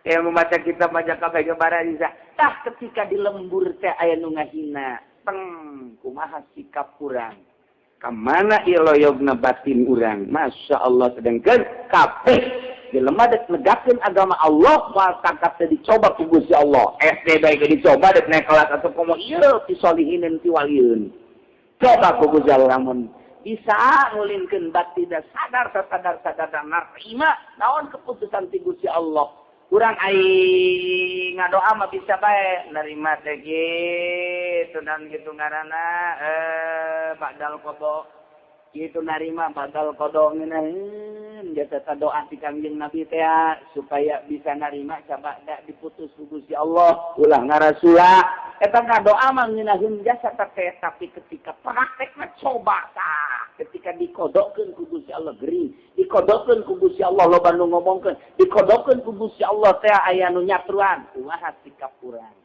Yang membaca kitab baca kabeh gambaran bisa. Tah ketika di lembur teh aya nu ngahina. Teng kumaha sikap urang. Kamana ieu loyogna batin urang. Masya Allah sedengkeun kabeh jelema dek negakeun agama Allah moal kakap teh dicoba ku Gusti Allah. SD bae dicoba dek naik kelas atau komo ieu ti solihinin ti walieun. Coba ku Gusti Allah lamun bisa ngulinkeun batin sadar narima naon keputusan ti Gusti Allah. Kurang aing ngadoa mah bisa bae nerima teh gitu dan gitu ngaranna badal qada gitu narima badal qada ngeunaheun jasa doa ti Kangjeng Nabi teh supaya bisa narima sabada diputus ku Gusti Allah ulah ngarasula eta ngadoa mah ngeunaheun jasa teh tapi ketika praktekna coba tah ketika dikodokeun ku Gusti Allah gering dikodokeun ku Gusti Allah loba nu ngomongkeun dikodokeun ku Gusti Allah teh aya nu nyatruan kumaha sikap urang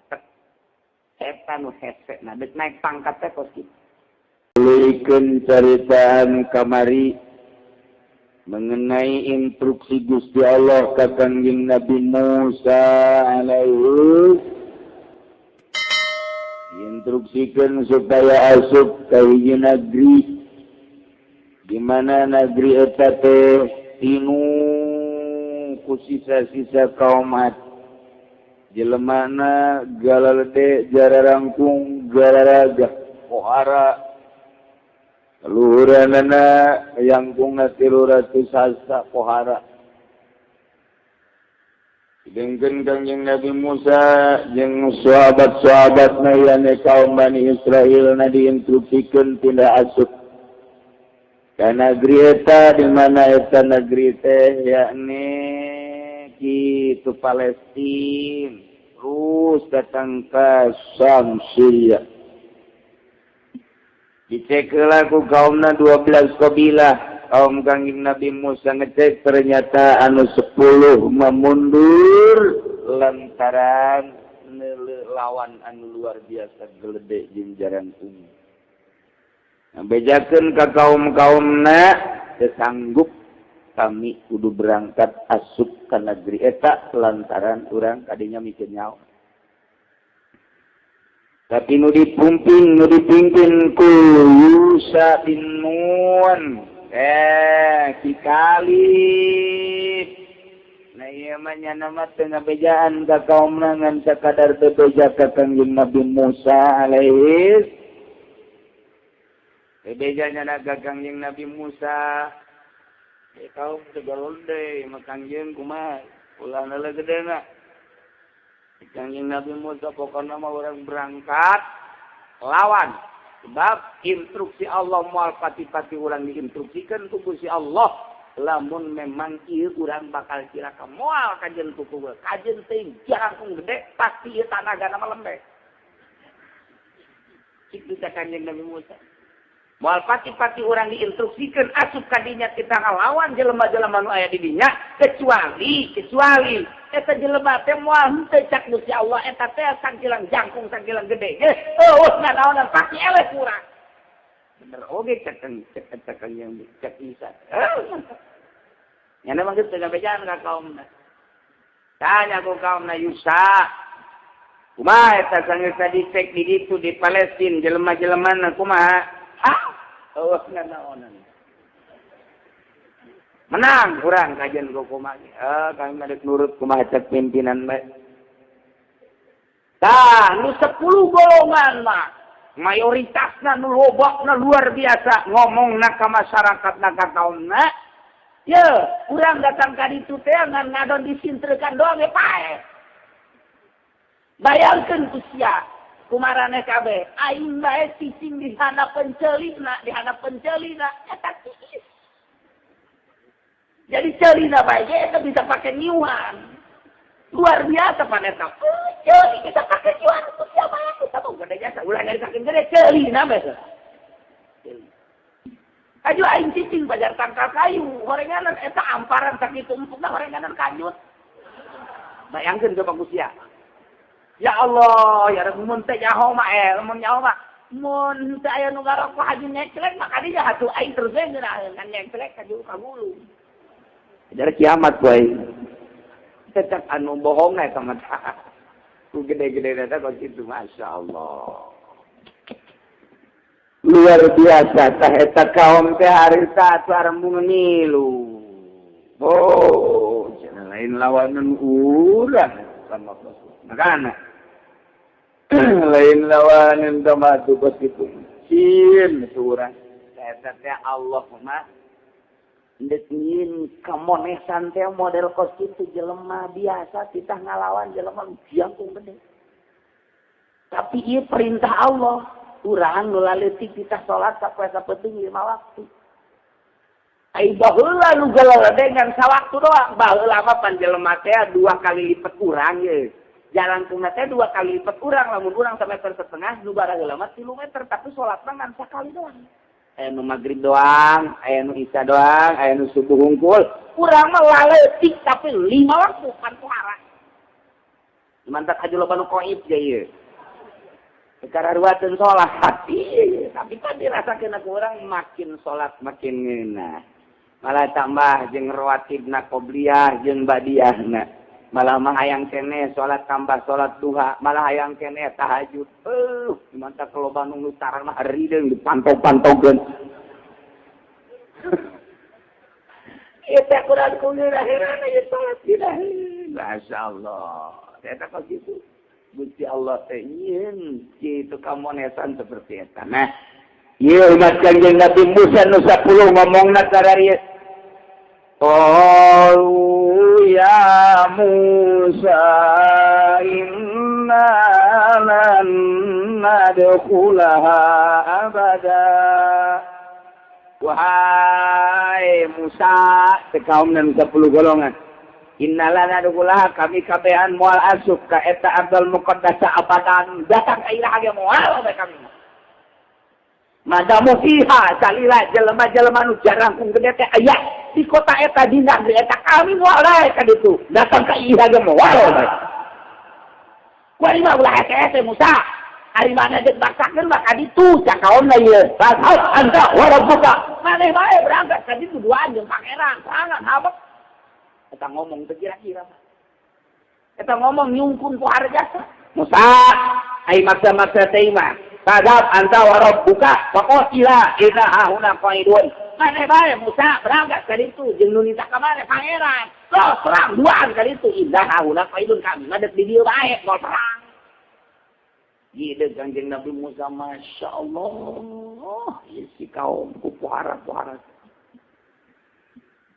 eta nu hese na deuk naik pangkat teh kos kitu mulikeun caritaan kamari mengenai instruksi Gusti Allah ka Kangjeng Nabi Musa alaihi instruksikeun supaya asup ka hiji negeri di mana negeri eta teh tinu ku sisa-sisa kaum Ad jelemana galalede jararangkung gararaga pohara luhuranana yangkungna 300 hasta pohara dengkeun Kangjeng Nabi Musa jeung sahabat-sahabatna yane kaum Bani Israil na diinstruksikeun tindak asup ka negeri eta di mana eta negeri teh yakni kitu Palestina terus datang ke Syam Syria dicek heula ku kaumna 12 kabilah kaum Kangjeng Nabi Musa ngecek ternyata anu 10 memundur lantaran lawan anu luar biasa geledek jeung jarangkung bejakeun ka kaum-kaumna teu sanggup kami kudu berangkat asup ka negeri eta lantaran urang kadinya mikeun nyawa tapi nu dipimpin ku Yusha bin Nun kikali nah ieu mah nyana mah teu ngabejaan ka kaumna ngan sakadar teu beja ka Kangjeng Nabi Musa alaihi bejanya na ka Kangjeng Nabi Musa kaum teu galon deui mah Kangjeng kumaha ulah leuleuh gedena Kangjeng Nabi Musa pokoknya mau orang berangkat lawan sebab instruksi Allah moal pati-pati orang diinstruksikan ku Gusti Allah lamun memang ieu urang bakal cilaka moal kajen kuku kajen teh jarangkung gede pasti ieu tanagana mah lembek kitu teh Kangjeng Nabi Musa moal pati-pati orang diinstruksikan asup kadinya kita ngalawan jelema-jelema nu aya di dinya kecuali eta jelema teh moal henteu cak Gusti Allah eta teh sangkilang jangkung sangkilang gede ge eueuh naonan pasti eleh kurang bener oge cek yang cek Isa nya mah geus teu ngabejaan ka kaumna tanya ku kaumna Yusha kumaha eta sanggeus dicek di ditu di Palestina jelema-jelemana kumaha eueuh naonan menang kurang kajian kumaha kami mah deuk nurut kumaha cek pimpinan bae tah nu 10 golongan mah mayoritasna nu lobokna luar biasa ngomongna ka masyarakatna ka kaumna ye urang datang ka ditu teh ngan ngadon disintrekan doang ge pae bayangkeun ku sia kumarane kabeh aing bae cicing di handap pencelina eta tiis jadi celina bae eta bisa pakai nyuan luar biasa paneta celi bisa pakai nyuan itu siapa aku tahu gede jasa ulah dari saking gede celina bae aju aing cicing bajar tangkal kayu horenganan eta amparan sakitu empukna horenganan kanjut bayangkeun coba ku sia ya Allah, ya Rabbi mun teh nyaho mah mun nyaho mah mun teh aya nu garok ku haji nyeklek maka dia hatu aing terus we ngeunah kan nyeklek ka juru ka gulu. Jadi kiamat boy. Tetap anu bohong na sama ta. Ku gede-gede na kok gitu, Masya Allah. Luar biasa, tah eta kaum teh harita sareng menilu. Oh, jangan lain lawanan urang sama Rasul. Makana lain lawanan sama tu bos itu. Cin surah. Eta teh Allah mah ndek nyin kamonesan teh model kos kitu jelema biasa kita ngalawan jelema jangkung gede. Tapi ieu perintah Allah, urang nu laletik kita salat sapoe-sapeting 5 waktu. Ai baheula nu galaledengan sawaktu doang, baheula mah pan jelema teh 2 kali lipat urang ye. Jalan tengah teh 2 kali lipat urang, lamun urang 1,5 meter, nu baraheula mah 3 meter, tapi salatna ngan sakali doang. Aya nu magrib doang, aya nu isya doang, aya nu subuh hungkul. Urang mah laletik tapi 5 waktu pan suara. Mantap aja lo nu qoib ge ieu. Sekarang ruatin sholat, tapi kan dirasakan aku orang makin sholat makin ngena. Malah tambah jeung rawatibna qobliyah jeung badiyahna. Malah mah hayang kene sholat tambah sholat duha, malah hayang kene tahajud. Mantap kalau Bandung Utara mah rideung dipantau-pantaukeun. Eta kurang kungeurah-heurana ieu sholat tidak. Masyaallah. Eta kok gitu. Gusti Allah teh ieun kitu kamonesan seperti eta. Nah, ieu umat Kanjeng Nabi Musa nu 10 ngomongna kararieu. Qalu ya Musa inna lan nadkhulaha abada. Wahai Musa, kaumna 10 golongan. Innalana dukulah kami kabehan mual asuk ka eta Abdul Muqaddasa abadan datang ka ilaha ge mual bae kami. Madamu fiha salila jelema-jelema nu jarang kung gede teh aya di kota eta di negeri eta kami mual bae ka ditu. Datang ka ilaha ge mual bae. Kuari mah ulah eta Musa. Ari mana deuk baksakeun mah ka ditu ca kaumna ieu. Fasal anta wa rabbuka. Maneh bae berangkat ka ditu duaan jeung pangeran. Sangat habek. Kita ngomong kira-kira. Kita ngomong nyungkun ku harga. Musa, ai maksa-maksa teh mah. Sadap anta wa rabbuka faqila idza hauna qaidun. Mane bae Musa berangkat ka ditu jeung nu nita ka mane pangeran. Terus perang duaan ka ditu idza hauna qaidun kami ngadeg di dieu bae mau perang. Gide Kanjeng Nabi Musa masyaallah. Si kaum ku puara-puara.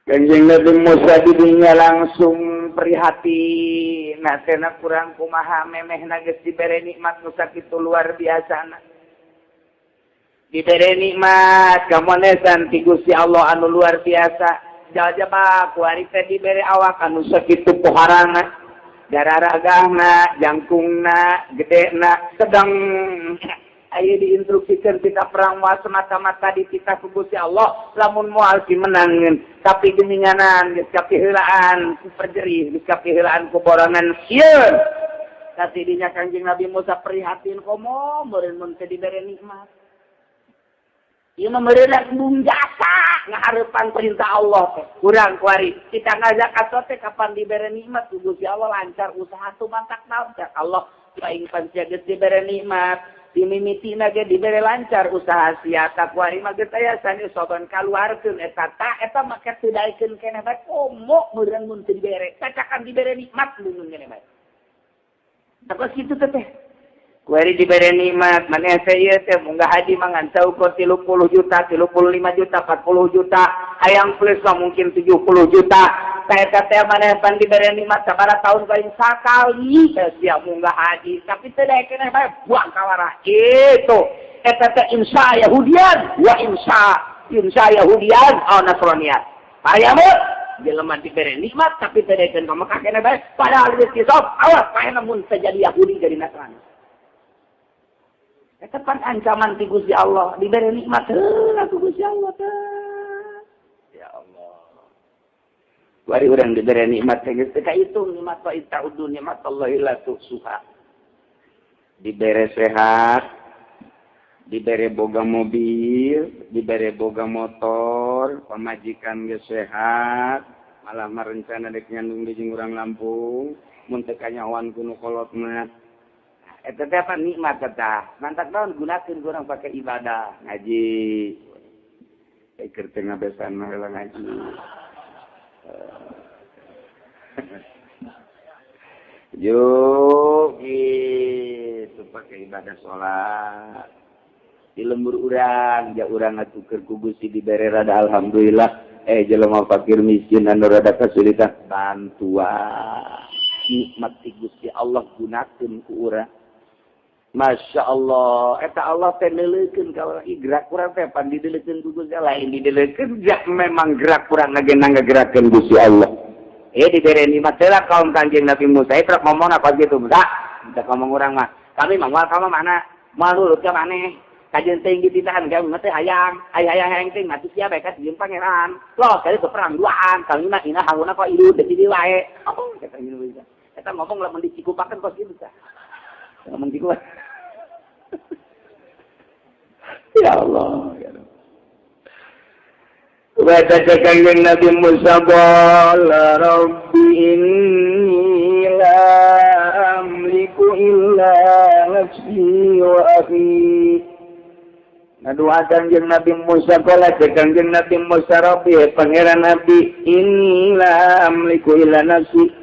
Kanjeng Nabi Musa didinya langsung prihatin. Nah, tena kurang kumaha memehna geus dibere nikmat nu sakitu luar biasana. Dibere nikmat kamonesan ti Gusti Allah anu luar biasa. Jajaba kuari teh dibere awak anu sakitu poharana. Dararagahna, jangkungna, gedena, sedang ayo diinstruksikan kita perang moal semata-mata di kita ku Gusti Allah lamun moal menangin tapi geninganan geus kapiheulaan ku perjerih geus kapiheulaan ku borangan sieun tapi dinya Kanjeng Nabi Musa prihatin komo meureun mun teu dibere nikmat ieu mah meureunna bung jasa ngahareupan perintah Allah teh urang kuari kita ngazakat teh kapan dibere nikmat ku Gusti Allah lancar usaha tu mantak naon teh Allah paing pancia geus dibere nikmat dimimitina ge dibere lancar usaha sia takwari mah geus aya sani soban kaluarkeun eta make teu daekeun keneh bae komo meureun mun teu dibere cacakan dibere nikmat mun keneh bae tapi kitu teh kuari dibere nikmat maneh teh ieu teh munggah haji mah ngan saukur 30 juta 35 juta 40 juta hayang plus mah mungkin 70 juta eta teh maneh pan dibere nikmat sabaraha taun paling sakali sia munggah haji tapi teu daekeun bae buang kawarah itu eta teh insya Yahudian wa insya Yahudian au Nasranian payamun jelema dibere nikmat tapi teu daekeun ka Mekah keneh bae padahal geus kisop awas pae namun terjadi Yahudi jadi Nasrani eta pan ancaman ti Gusti Allah dibere nikmat heula ku Gusti Allah teh ya Allah wari urang dibere nikmat teh geus teu kahitung nikmat wa ta'uddu nikmatallahi la tuhsuha dibere sehat dibere boga mobil dibere boga motor pamajikan geus sehat malah merencana dek nyandung di jeung urang Lampung mun teu kanyawan kuno kolot mah eta teh apa nikmat eta mantak naon gunakeun urang pake ibadah ngaji keur teu ngabesan mah heula ngaji yuk gitu pakai ibadah sholat di lembur urang ja urang atukeun ku Gusti dibere rada alhamdulillah jelema fakir miskin anu rada kesulitan bantuan nikmat ti Gusti Allah gunakeun ku urang Masya Allah eta Allah teh neuleukeun ka urang gerak urang teh pan dideulekeun ku Gusti lain dideulekeun jak memang gerak urang ngagena ngagerakeun Gusti Allah diberi nikmat lah kaum Kanjeng Nabi Musa itu ngomong apa gitu tak ngomong orang mah kami mangwal kamu mana malu ke mana kajian tinggi ditahan kamu ngerti hayang hayang ting mati siapa ka jeung pangeran loh kali ke perang duaan kali mah ina hanguna kok ieu teh di wae oh kata ieu bisa eta ngomong lamun dicikupakeun kos kitu tah ngomong kitu ya Allah ya Allah Wata Kanjeng Nabi Musa qala rabbi inni la amliku illa nafsi wa akhi Nadua Kanjeng Nabi Musa qala Kanjeng Nabi Musa rabbi pangeran Nabi inni la amliku illa nafsi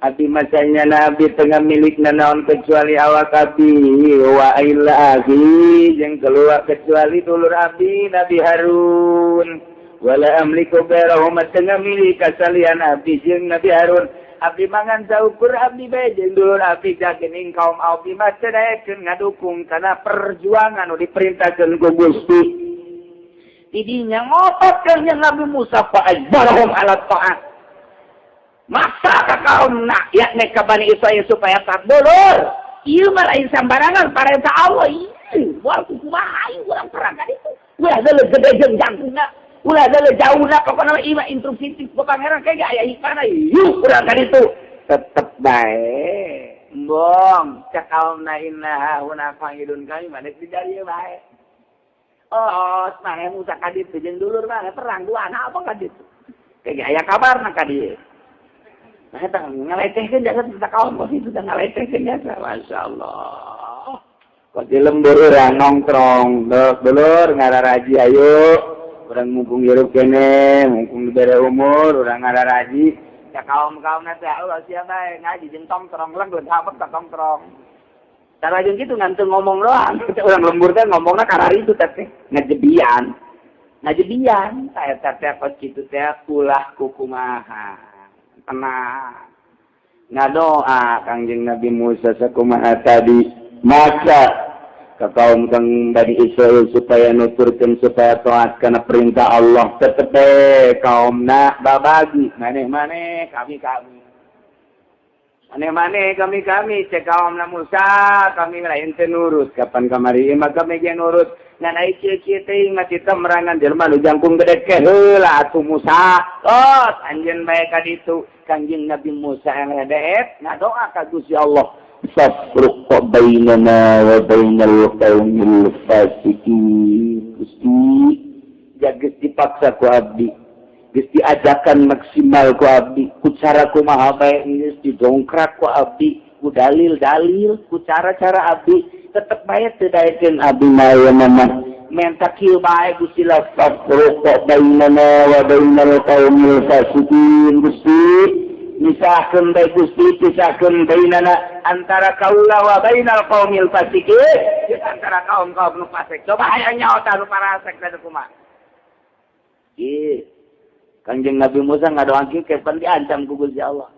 Abi masanya Nabi tengah milik naon kecuali awak Abi wa illa akhi jeung keluar kecuali dulur Abi Nabi Harun wala amliku gairahum tengah milik kasalian abdi jeung Nabi Harun abdi mangan saukur abdi bae jeung dulur abdi jagening kaum abdi mah teu daekeun ngadukung kana perjuangan nu diperintahkeun ku Gusti didinya ngopotkeun jeung Nabi Musa fa ajbarahum ala ta'at maksa ka kaumna yakni ka Bani Israil supaya taat dulur ieu mah lain sambarangan parentah Allah ieu moal kumaha ieu urang perang ka ditu ulah deuleu gede jeung jangkungna ulah ada jauh nak pokoknya ima instruksi ku pangeran kayak aya hikmana yuk urang kan itu tetep bae bong cak kaumna inna hauna fa'idun kami mana dijari bae oh mane Musa ka ditu jeung dulur mah perang dua anak apa ka ditu kayak aya kabarna ka dieu nah eta ngaletehkeun jasa kita kaum kok itu dan ngaletehkeun jasa masyaallah kok di lembur urang nongkrong dulur ngararaji ayo orang mumpung hirup kene, mumpung diberi umur, orang ada raji. Ya kaum-kaum nanti Allah siapa ngaji jeung tongkrong lang lengkap ka tongkrong. Cara jeung kitu ngantung ngomong doang. Orang lembur teh ngomongna karari itu teh ngajebian. Ngajebian saya teh pas kitu teh ulah kukumaha. Tenang. Ngadoa Kangjeng Nabi Musa sakumaha tadi maka ke kaum kang Bani Israil supaya nuturkeun supaya taat kana perintah Allah tetep kaumna babagi maneh-maneh kami maneh-maneh kami cek kaumna Musa kami lain teu nurut kapan kamari mah kami ge nurut ngan ai kieu-kieu teuing mah kita merangan jelema nu jangkung gede ke heula atuh Musa oh anjeun bae ka ditu Kanjeng Nabi Musa yang ngadeet ngadoa ka Gusti Allah Fafruq bainana wa bainal qaumil fasiqin Gusti geus dipaksa ku abdi geus diajakan maksimal ku abdi ku cara kumaha bae geus didongkrak ku abdi ku dalil-dalil ku cara-cara abdi tetep bae teu daekeun abdi mah menta kieu bae Gusti la fafruq bainana wa bainal qaumil fasiqin Gusti misahkeun bae Gusti pisahkeun bainana antara kaula wa bainal qaumil fasiqin antara kaum nu fasik coba aya nyaota nu parasek teh kumaha ieu Kanjeng Nabi Musa ngadoakeun ke pan diancam ku Gusti Allah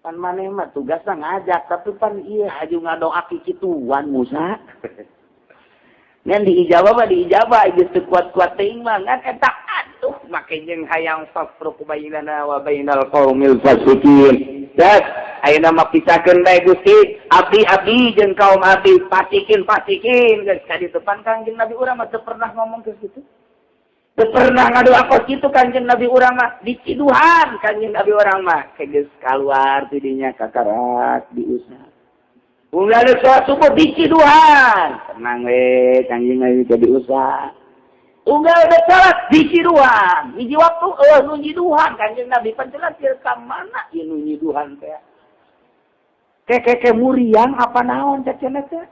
pan maneh mah tugasna ngajak tapi pan ieu aju ngadoakeun kituan Musa ngan diijabah mah diijabah geus teu kuat-kuat teuing mah ngan eta atuh make jeung hayang fafruq bainana wa bainal qaumil fasiqin das ayeuna mah pisahkeun bae Gusti abdi jeung kaum abdi fasikin geus ka ditu pan Kanjeng Nabi urang mah teu pernah ngomong ke situ teu pernah ngadoa ka kitu Kanjeng Nabi urang mah diciduhan Kanjeng Nabi urang mah geus kaluar ti dinya kakarak diusah Unggal sholat subuh biji Tuhan. Tenang we, Kanjeng Nabi jadi usaha. Unggal udah salat di Ciduhan. Hiji waktu nu nyiduhan Kanjeng Nabi penjelas ka mana ieu nu nyiduhan teh. Keke muriang apa naon teh cenah teh.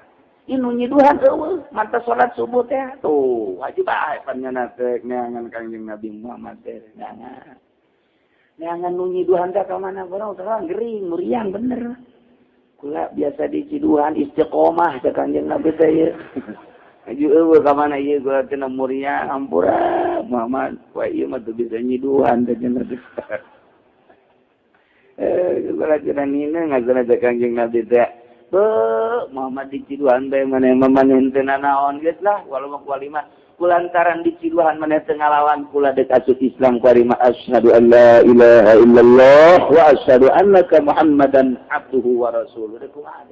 Inu nyiduhan eueuh manta salat subuh teh. Tuh, wajib bae panjenengan teh neangan Kanjeng Nabi Muhammad teh. Neangan nu nyiduhan teh ka mana urang terang gering muriang bener. Kula biasa di Ciduhan istiqomah teh Kanjeng Nabi teh ieu. Aju eueuh ka mana ieu gua teh muriang ampura Muhammad. Wah ieu mah teu bisa nyiduhan teh cenah teh. Kula cenah nina ngazana teh Kanjeng Nabi teh. Muhammad di Ciduhan teh maneh mamanen teu naon geus lah walau mah kulantaran di Ciduhan maneh teu ngalawan kula deuk asup Islam kuarima asyhadu an la ilaha illallah wa asyhadu annaka Muhammadan abduhu wa rasuluh. Kumaha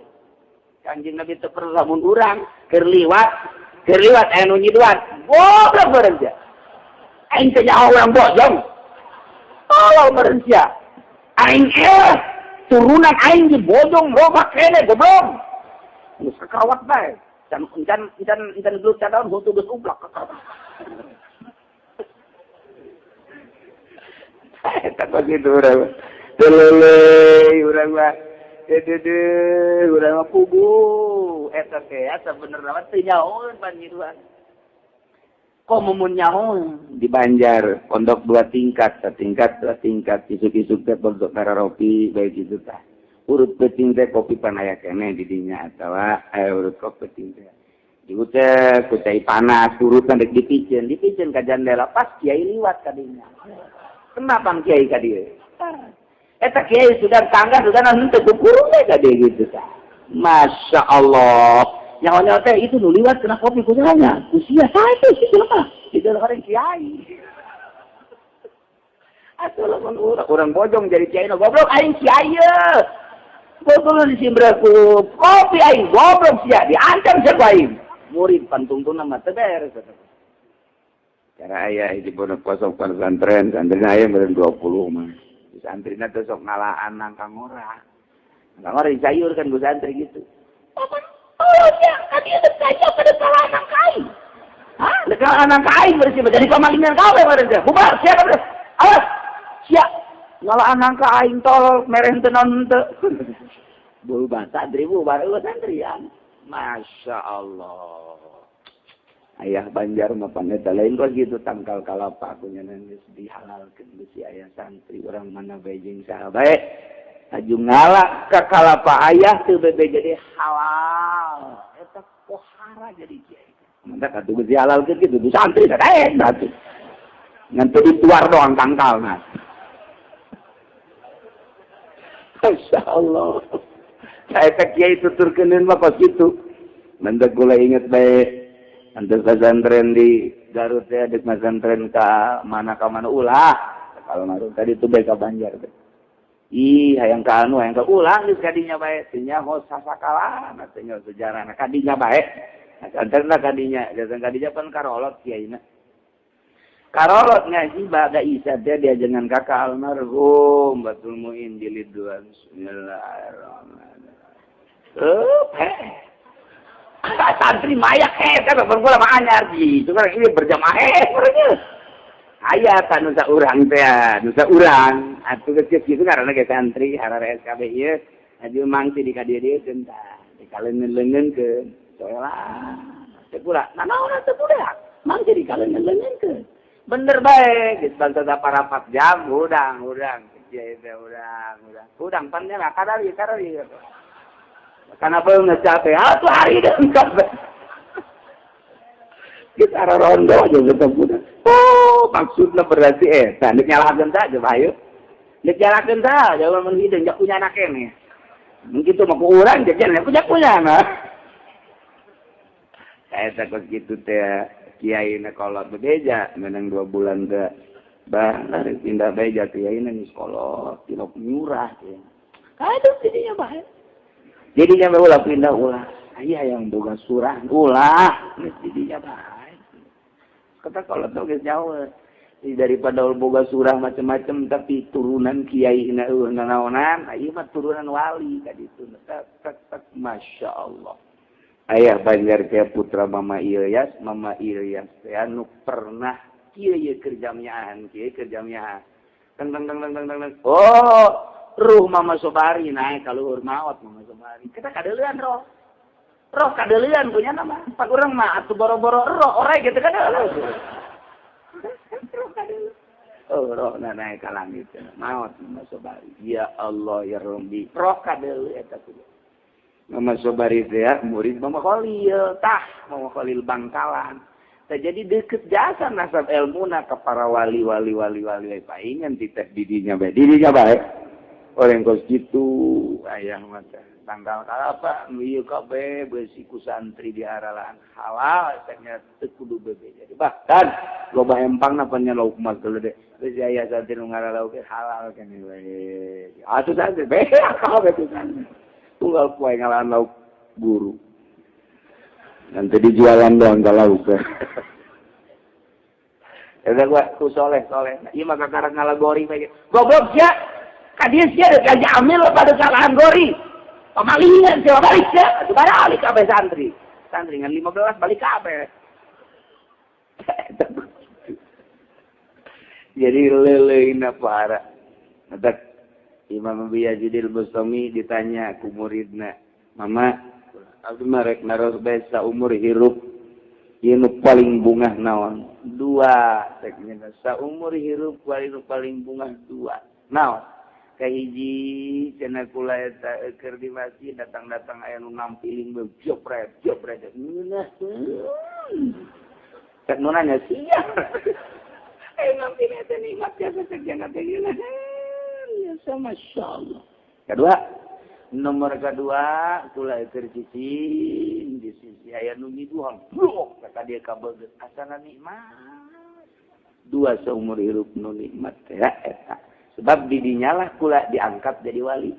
Kanjeng Nabi teu perlu lamun urang keur liwat anu nyiduhan goblok beureun sia. Aing teh nyaho urang bojong. Tolong beureun sia. Aing turunan aing di bojong robak kene goblok. Geus kakawat bae. Can dulu cadaon hutu geus ublak kakawat. Eta begitu urang. Telele urang mah. Urang mah pugu. Eta teh asa bener nama teu nyahoeun pan nyiduhan. Kok mumun nyahoeun di Banjar, pondok 2 tingkat, tingkat, isuk-isuk teh pondok kararopi bae kitu tah. Urut peuting teh kopi panaya keneh di dinya atawa urut kopi peuting teh. Ieu teh ku cai panas urutan dek dipikeun ka jandela pas kiai liwat ka dinya. Kenapa kiai ka dieu? Eta kiai sudah tangga sudah henteu kukurung teh ka dieu gitu tah. Masya Allah. Nyawa teh itu nu liwat kena kopi kusaha ku sia sae teh situ mah. Itu orang kiai. Atuh lamun urang bojong jadi kiai goblok aing kiai ye. Goblok disimbraku kopi aing goblok sia diancam sia ku aing. Murid pantungtuna mah teu beres. Cara aya di pondok kosong pesantren, santri aya meureun 20 mah. Santrina teh sok ngalaan nang Kang Ora. Kang Ora disayur kan ku santri gitu. Oh ya, kami ada saja pada salah anak kain. Hah? Dekat anak kain bersih jadi pemanggilan kau yang ada. Bubar, siapa beres? Awas, siap. Ngalah anak kain tol mereng tenon te. Bulu bata dribu baru santrian. Masya Allah. Ayah Banjar mah paneta lain kok gitu tangkal kalapa aku nyanyi dihalalkeun bisi ayah santri orang mana beijing sahabat. Aju ngalak ke kalapa ayah teu bebe jadi halal. Eta pohara jadi kiai. Mantap atuh geus dihalalkeun kitu di santri teh eta atuh. Ngan teu dituar doang tangkalna. Masyaallah. Saya teh kiai tuturkeun mah kos kitu. Mantap kula inget bae antar pesantren di Garut teh deuk pesantren ka mana ulah. Kalau naruh tadi itu bae ka Banjar teh. Ih, hayang ka anu, hayang ka ulang geus kadinya bae, teu nyaho sasakala, teu nyaho sejarahna kadinya bae. Santerna kadinya, jaseng kadinya pan karolot kiaina. Karolot ngaji bada Isa teh diajengan kakak almarhum Batul Muin jilid 2. Bismillahirrahmanirrahim. Santri mayak eta bergula mah anyar gitu kan ini berjamaah urang. Aya ta nu saurang teh, nu saurang atuh geus kitu karana ge santri harare SKB ieu aju mangsi di ka dieu teh tah dikaleungeun-leungeunkeun soelah teh pula nanaon teh budak mangsi dikaleungeun-leungeunkeun bener bae geus bangsa saparapat jam udang kieu teh udang panjang kadari kana beung capek atuh hari deung kabeh kita arah rondo aja tetap budak. Oh, maksudnya berarti nek nyalakeun tah coba ayo. Nek nyalakeun tah jawa mun hideung jak punya anak kene. Mun kitu mah ku urang jajan punya mah. Saya takut gitu teh kiai na kolot bebeja menang 2 bulan teh. Bah, pindah beja kiai na geus kolot, tilok nyurah teh. Aduh jadinya bae. Jadinya ulah pindah ulah. Aya yang boga surah ulah jadinya bae. Kata kalau tau geus jauh daripada boga surah macam-macam tapi turunan kiai nanaonan ieu mah turunan wali ka ditu tak masya Allah Ayah Banjar teh putra Mama Ilyas teh anu pernah kieu kerjamiahan teng. Oh, ruh Mama Sobari naik ka luhur maot Mama Sobari. Kita kadeuleun roh kadeuleun punya nama. Pak urang mah atuh boro-boro roh ore gitu kan. Roh kadeuleun. Oh, roh naik ka langit. Maot Mama Sobari. Ya Allah ya Rabbi. Roh kadeuleun eta tuh. Mama Sobari teh murid Mama Khalil, Mama Khalil Bangkalan. Jadi deket jasa nasab ilmuna ke para wali paingan titeh didinya bae. Didinya bae. Orang kos gitu ayah mata tanggal apa ieu kabeh beusi ku santri diaralaan halal tanya teu kudu bebe. Jadi bahkan loba empangna pan lauk mah teu de. Geus aya santri nu ngaralauk halal kan we. Atuh santri be kabeh tuh santri. Tunggal poe ngalaan lauk guru. Nanti dijualan doang ke lauk. Ada gua ku soleh. Ieu mah kakarang ngalagori bae. Goblok sia. Ka dieu sia da jamil pada salahan gori. Pamalingan sia balik sia. Balik kabeh santri. Santri ngan 15 balik kabeh. Jadi leleuna parah. Matak Imam Abi Yazidil Bustami ditanya ku muridna, "Mama, abdi marek naros bae saumur hirup ieu nu paling bungah naon?" 2 teknya. Saumur hirup paling bungah 2. Naon? Kahiji cenah kula eta keur di masjid datang-datang aya nu nampiling beuk jopret. Ngeunah. Cek nu nanya sia. Aya nampiling teh nikmat biasa saja teh geuna. Masya Allah. Nomor kedua, kula tercicing di sisi aya nu ngiduhan. Blok kata dia kabeget asana nikmat. 2 seumur hirup nu nikmat ya eta. Sebab didinya lah kula diangkat jadi wali.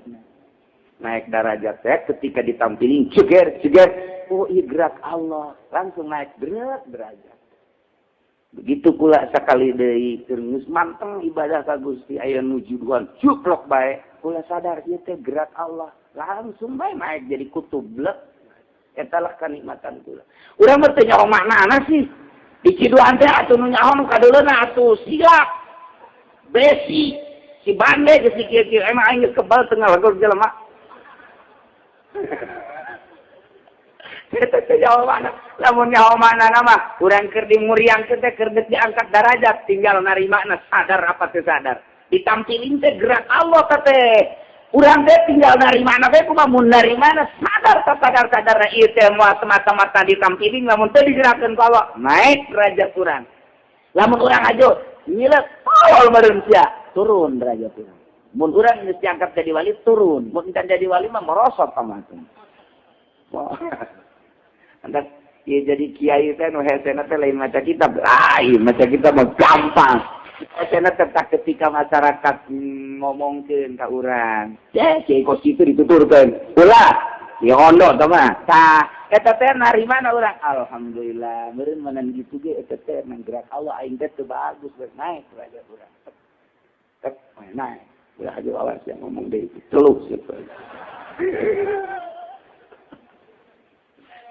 Naik derajat teh ketika ditampilin ceger. Oh, ieu gerak Allah, langsung naik derajat. Begitu pula sekali deui keur geus manteng ibadah ka Gusti aya nuju duan juplok bae kula sadar ieu teh gerak Allah langsung bae naik jadi kutub blek eta lah kanikmatan kula urang mah teu nyaho maknana sih di ciduan teh atuh nu nyaho nu kadeuleuna atuh silak besi si bande geus kieu-kieu emang aing geus kebal teu ngalagor jelema kita jawabanna lamun nyaho manana mah urang keur dimuriang teh keur diangkat derajat tinggal narimana sadar apa teu sadar ditampilin teh gerak Allah teh urang teh tinggal narimana bae kumaha mun narimana sadar ieu teh moal semata-mata ditampilin lamun teu digerakkeun ku Allah naik derajat urang lamun urang ajo ngileuk tolol meureun sia turun derajat urang mun urang geus diangkat jadi wali turun mun encan jadi wali mah merosot pamatung Antak ya jadi kiai teh nu hesena teh lain maca kitab. Lain maca kitab mah gampang. Hesena tetap ketika masyarakat ngomongkeun ka urang. Kiai kos kitu dituturkeun. Ulah, ya ondo tah mah. Tah eta teh narimana urang? Alhamdulillah. Meureun menan kitu ge eta teh nang gerak Allah aing teh teu bagus geus naik derajat urang. Tek naik. Ulah aja awas yang ngomong deui. Celuk situ.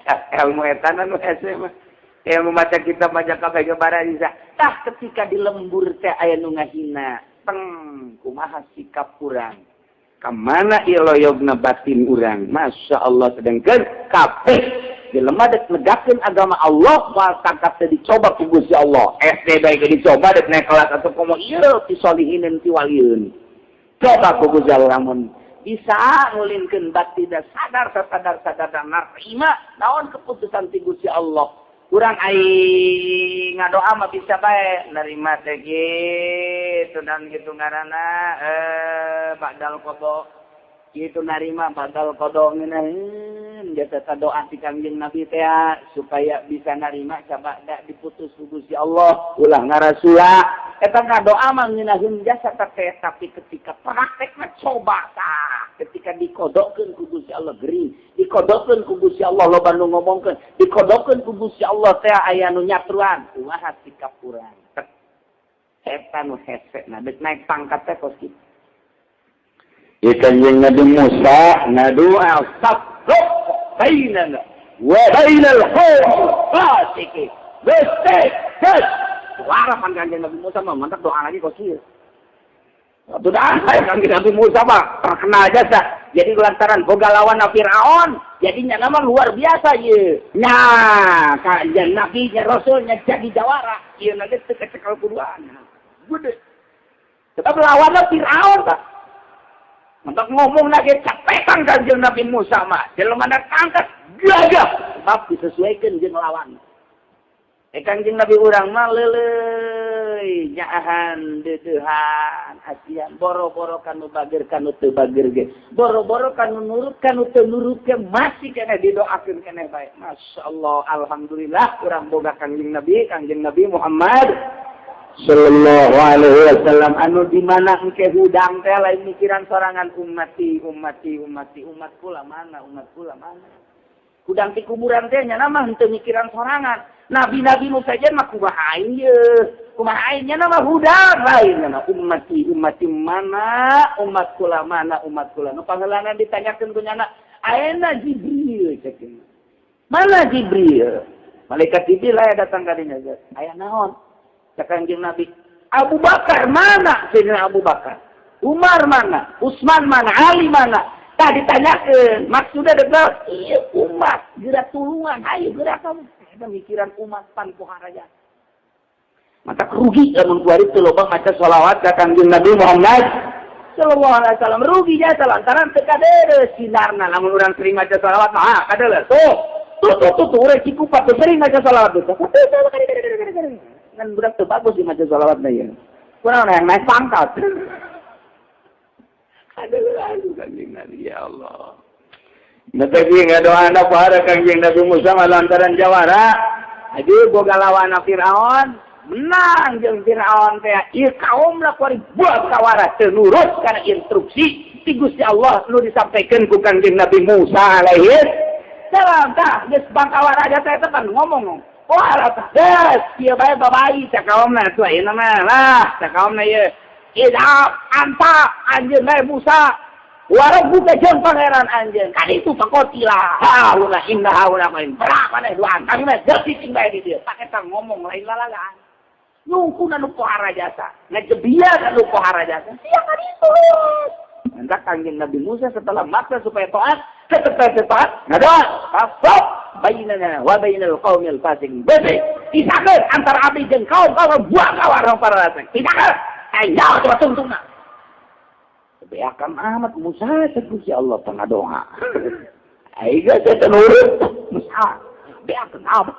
Ilmu etan anu hese mah ilmu maca kitab maca kabeh gambaran bisa ketika di lembur teh aya nu ngahina kumaha sikap urang ka mana ieu loyogna batin urang masya Allah sedengkeun kabeh jelema dek negakeun agama Allah moal tangkap teh dicoba ku Gusti Allah SD bae dicoba dek naik kelas atau komo ieu ti solihinin ti walieun coba ku Gusti Allah lamun bisa ngulinkeun batin sadar dan narima naon keputusan ti Gusti Allah. Urang ai ngadoa mah bisa bae narima teh kitu dan kitu ngaranna badal qada kitu narima badal qada ngeunaheun jasa doa ti Kangjeng Nabi teh supaya bisa narima sabada diputus ku Gusti Allah ulah ngarasula eta ngadoa mah ngeunaheun jasa teh tapi ketika praktekna coba tah ketika dikodokkeun ku Gusti Allah gering dikodokkeun ku Gusti Allah loba nu ngomongkeun dikodokkeun ku Gusti Allah teh aya nu nyatruan kumaha sikap urang eta nu hese na deuk naik pangkat teh kos kitu ieu Kanjeng Nabi Musa ngadoa sabro bainana wa bainal qaumil fasiqin. Bestek, des. Suara kan Kanjeng Nabi Musa mah mantap doa lagi kok sih. Sudah Kanjeng Nabi Musa mah terkenal jasa. Jadi lantaran boga lawan Firaun, jadinya nama luar biasa ye. Nah, Kanjeng Nabi nya Rasulnya jadi jawara. Ieu nanti cekal kuduan. Gede. Tetap lawan Firaun tak. Untuk ngomong lagi capekan Kanjeng Nabi Musa mah. Jelema angkat gagah. Sebab disesuaikan jeung lawan. Kanjeng Nabi urang mah leuleuy nyaahan deudehan asian boro-boro kanu bageur kanu teu bageur ge boro-boro kanu nurut kanu teu nurut ge masih keneh didoakeun keneh bae. Masyaallah alhamdulillah urang boga Kanjeng Nabi Muhammad sallallahu alaihi wasallam anu di mana engke hudang teh lain mikiran sorangan umat kula mana hudang ti kuburan teh nya mah henteu mikiran sorangan. Nabi-nabi nu saja mah kumaha aing ye. Kumaha aing nya mah hudang lain na ummati mana umat kula mana umat kula. Nu pangeulana ditanyakeun ku nyana, ayeuna Jibril cekeun. Mana Jibril? Malaikat Jibril aya datang ka dinya. Aya naon? Cek Kanjeng Nabi, Abu Bakar mana? Sayyidina Abu Bakar. Umar mana? Utsman mana? Ali mana? Tah ditanyakeun, maksudna deuk ieu umat geura tulungan, hayu geura kamu. Pemikiran umat tanpa haraja. Maka rugi lamun kuari teu loba maca shalawat ka Kanjeng Nabi Muhammad sallallahu alaihi wasallam. Rugi jasa lantaran teu kadeureuh sinarna lamun urang sering maca shalawat mah kadeuleuh. Tuh urang cikupat teu sering maca shalawat teh. Kan budak teu bagus di maca shalawatna ieu. Kurang yang naik pangkat. Aduh Kanjeng Nabi ya Allah. Tapi ngadoa anak para Kanjeng Nabi Musa lantaran jawara. Jadi boga lawan Firaun menang jeung Firaun teh ieu kaum lah kuari buat kawara teu nurut kana instruksi ti Gusti Allah nu disampaikan ku Kanjeng Nabi Musa alaihi salam. Tah geus bangkawara aja teh tepan ngomong. Wah tah geus ieu bae babai teh kaumna tu ayeuna mah lah teh kaumna ieu idap anta anjeun bae Musa warung buka jeung pangeran anjeun kaditu pakotila haula inna haula main berapa nih duaan kami mah jadi tinggal di dia pakai tang ngomong lain lalagaan nyungkuna nu pohara jasa ngajebian nu pohara jasa sia kaditu hendak Kanjeng Nabi Musa setelah maksa supaya taat taat ngadoa fasab bainana wa bainal qaumil fasiqin bebe isakeun antara abdi jeung kaum buang kawarang para rasak isakeun ayo coba tuntungna beakan amat Musa Gusti Allah tengah doa. Aiga saya nurut Musa beakan amat.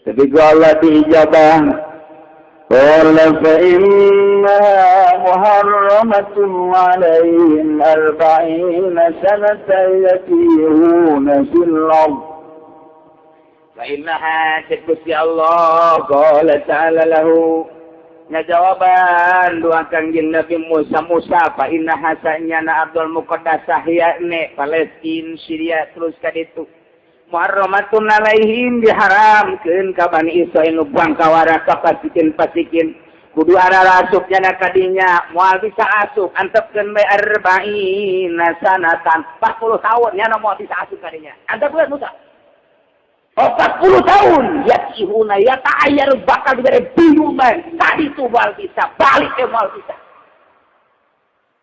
Tapi Allah diijabah. Qala fa inna muharramatun 'alaihim 40 sanatan yatihuna fil ardh. Fa innaha Gusti Allah qala ta'ala lahu jawaban doa Kanjeng Nabi Musa fa inna hasanya na Abdul Muqaddasah yakni Palestina Syria terus ka ditu muharramatun alaihim diharamkeun ka Bani Israil nu buang kawara ka pasikin kudu arara asupnya na kadinya moal bisa asup antepkeun bae 40 sanatan 40 tahun nya moal bisa asup kadinya antepkeun Musa 40 tahun yatihuna yata'ayyar bakal diberi bingung man tadi itu mal bisa balik ke mal bisa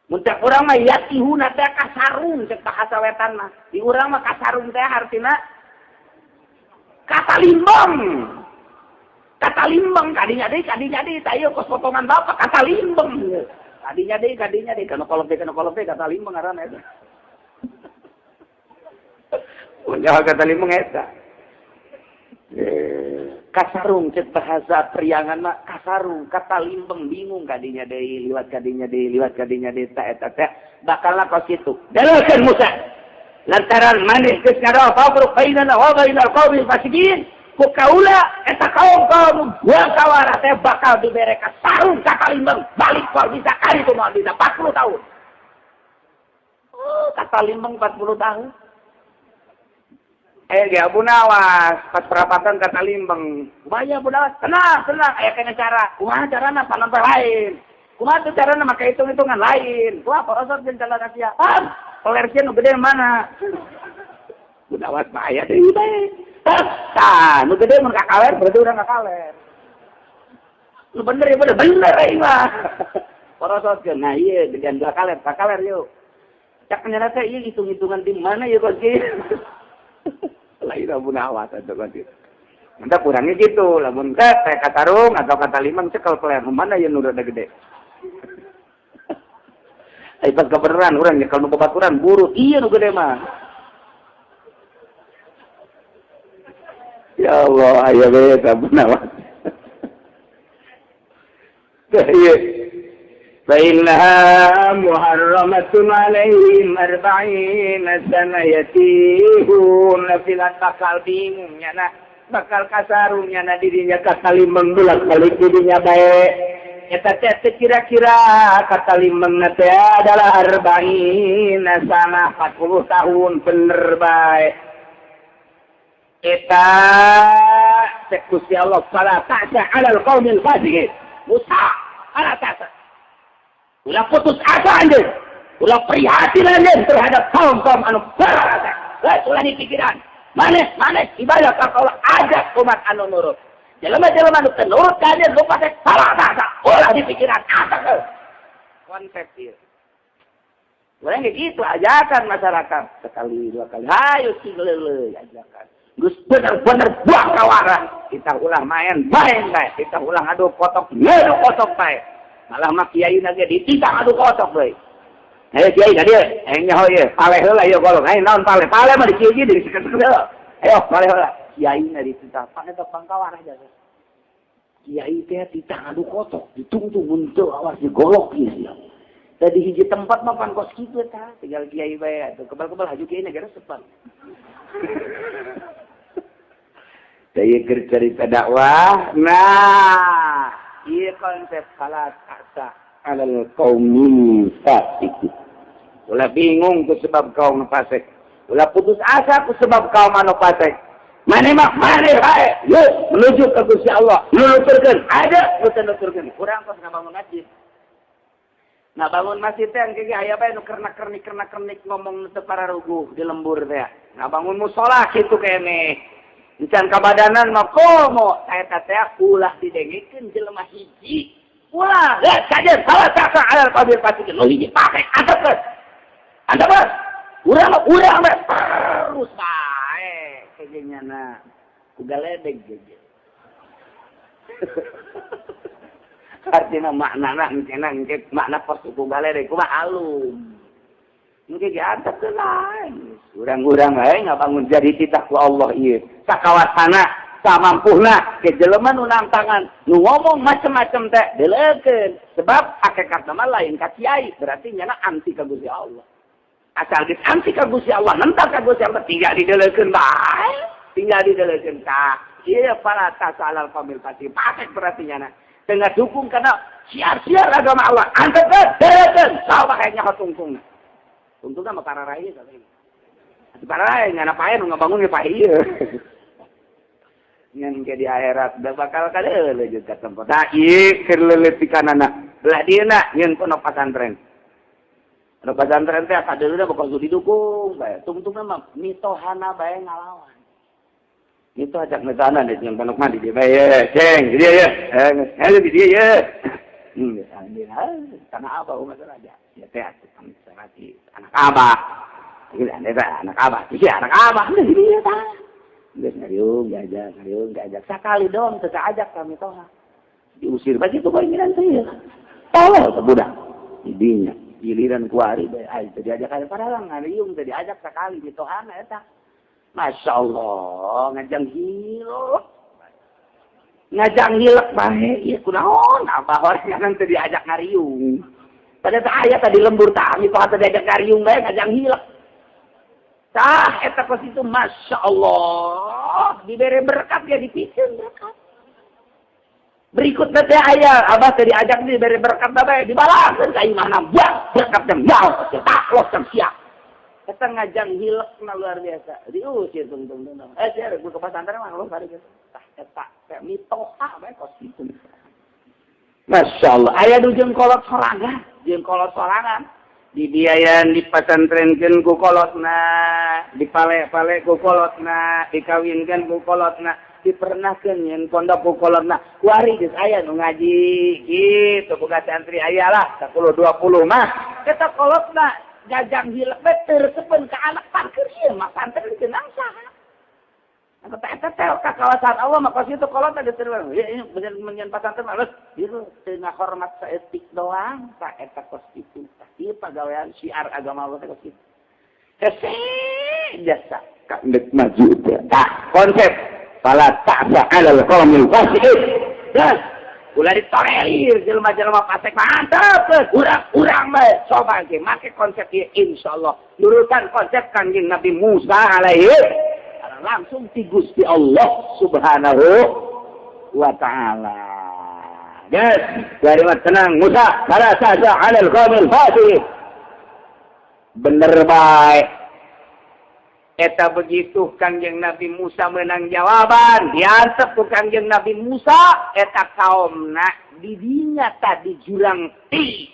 muntah urang mah yatihuna teh kasarung cek bahasa wetan mah di urang mah kasarung teh artina kata limbang kadinya deui tayo kos potongan bapak kata limbang kadinya deui kana kolot kata limbang ngaranna eta punya kata limbang eta kasarung cek bahasa priangan mah kasarung kata limbeng bingung kadinya deui liwat kadinya deui ta eta teh bakalna ka kitu daleukeun Musa lantaran maneh geus ngadoa fabruq bainana wa bainal qaumil fasiqin ku kaula eta kaum buang kawara teh bakal dibere kasarung kata limbeng balik kal bisa kali itu moal bisa 40 tahun kata limbeng 40 tahun ya Abu Nawas pas perapatan kata limbeng kumanya Abu Nawas tenang aya kena cara kumaha carana panampa lain kumaha carana make hitung-hitungan lain kumaha prosot jeung cara sia Pelernya nu gede mana? Gunawan bahaya deui bae. Tah, nu gede mun kakaler berarti urang kakaler. Nu bener ya bener aing mah. Porosotkeun. Nah ieu gedean kakaler yuk. Cak nyana teh ieu hitung-hitungan di mana ya kok kieu. Lain mun awas atuh kok kieu. Mantap kurangnya gitu, lamun teh katarung atau kata limang cekel peler mana ya nu rada gede. Ai pas kebenaran urang nyekel nu babaturan buru ieu nu gede mah. Ya Allah, ayo we sabun awas. Iya. فإنها محرمة عليهم 40 سنة يتيهون في bakal bingungnya nah bakal kasarungnya na dirinya katalimeng bolak-balik dirinya bae eta teh kira-kira katalimeng teh adalah 40 sana 40 tahun bener bae eta Gusti Allah fala ta'sa 'alal qaumil fasiqin Musa ala ta'sa ulah putus asa anjeun ulah prihatin anjeun terhadap kaum-kaum anu berasa ulah dipikiran Mana ibadah ka Allah ajak umat anu nurut. Jelema-jelema anu teu nurut ka dia lupa teh salah tah. Ulah dipikiran asa ke. Konsep ieu. Urang gitu ajakan masyarakat sekali dua kali. Hayu sileuleuy ajakan. Geus bener-bener buang kawaran. Kita ulah main bae. Kita ulah adu kotok, ngadu kotok bae. Malah mah kiai ge dititang adu kotok bae. Ayo kiai tadi, engnya hoe ye, paleh heula ye golong. Ayo naon paleh? Paleh mah di kieu ge diseket-seket heula. Ayo paleh heula. Kiai na dititah, pane teh pangkawar aja. Kiai teh ditah adu kotok, ditungtung untuk awas digolok ieu. Tadi hiji tempat mah pan kos kitu tah, tinggal kiai bae atuh. Kebal-kebal haju kiai negara sepan. Daya cerita dakwah. Nah, ieu konsep salat asa alal qaumil fasiqin. Ulah bingung ku sebab kaum fasik. Ulah putus asa ku sebab kaum anu fasik. Mane bae. Yuk menuju ke Gusti Allah. Nuturkeun ada nuturkeun. Urang kos ngabangun masjid. Nah bangun masjid teh engke aya bae nu kernak-kernik ngomong teu pararuguh di lembur teh. Nah bangun mushola kitu keneh. Encan kabadanan mah komo eta teh ulah didengikeun jelema hiji. Ulah saja salah satu alal qabil fasiqin. Lu hiji pake antepkeun. Antepkeun. Urang terus bae kegenyana. Kugaledeg geus. Artinya maknana engke makna pos kugaledeg kumaha alum. Engke ge antepkeun lain. Urang-urang bae ngabangun jadi titah ku Allah ieu. Sakawasana samampuna ke jelema nu nangtangan nu ngomong macam-macam teh delekeun sebab hakikatna mah lain ka kiai berarti nyana anti ka Gusti Allah asal geus anti ka Gusti Allah nentang ka Gusti Allah tinggal didelekeun bae tinggal didelekeun tah ieu fala tasalal famil pati patek berarti nyana tengah dukung kana siar-siar agama Allah anteukeun delekeun saha bae nya tungtung tungtungna mah kararae tah pararae nyana pae nu ngabangun ge pae ieu ngan ke di akhirat da bakal kadeul jeung ka tempat. Da ieu keur leuleutikannana. Lah dieuna nyeun pondok pesantren. Pondok pesantren teh sadeuleuh bakal didukung bae. Tungtungna mah mitohana bae ngalawan. Itu ajak netana deh jeung pondok mah di dieu bae. Ceng, di dieu ye. Di dieu ye. Tanah abah umat aja. Ya teh atuh anak abah. Ieu anak abah. Iki anak abah di dieu tah. Geus ngariung diajak sakali dong teu ajak kami toha diusir bae kitu bae ngiran teh tolol teh budak didinya giliran kuari bae ai teu diajak ka paralang ngariung teu diajak sakali mitohana eta masyaallah ngajang hilek bae ieu kunaon abah orang teu diajak ngariung pada teh aya tadi lembur tah mitoha teu diajak ngariung bae ngajang hilek tah eta kos itu Masya Allah diberi berkat ya dipikeun berkat berikutnya teh aya abah teh diajak diberi berkat bae dibalakeun ka imahna buang berkat teh mau tak los teh sia eta ngajang hilekna luar biasa diusir tungtung sia ku ke pesantren mah lo bari gitu tah eta teh mitoha bae kos itu Masya Allah aya nu jeung kolot sorangan dibiayaan dipasantrenkeun ku kolotna, dipale-pale ku kolotna, dikawinkeun ku kolotna, dipernahkeun nyen pondok ku kolotna. Kuari geus aya nu ngaji kitu boga santri aya lah 10 20 mah. Eta kolotna jajang hilek beter sepen ka anak parkir ieu mah santri teu nangsa. Eta teh ka kawasan Allah mah kos itu kolotna diterima. Ya ini menyen pasantren halus ieu teu ngahormat saeutik doang sa eta kos itu. Ieu pagawean syiar agama Allah teh kos itu. Hese jasa ka ndek maju teh. Tah konsep fala ta'sa 'alal qaumil fasiqin. Dah ulah ditolerir jelema-jelema fasik mantap urang mah coba ge make konsep ieu insyaallah nurutan konsep Kanjeng Nabi Musa alaihi langsung ti Gusti Allah Subhanahu wa taala. Yes, dari tenang Musa, fala ta'sa 'alal qaumil fasiqin. Bener baik. Eta begitu Kanjeng Nabi Musa menang jawaban, diantep ku Kanjeng Nabi Musa, eta kaumna didinya tadi jurang ti.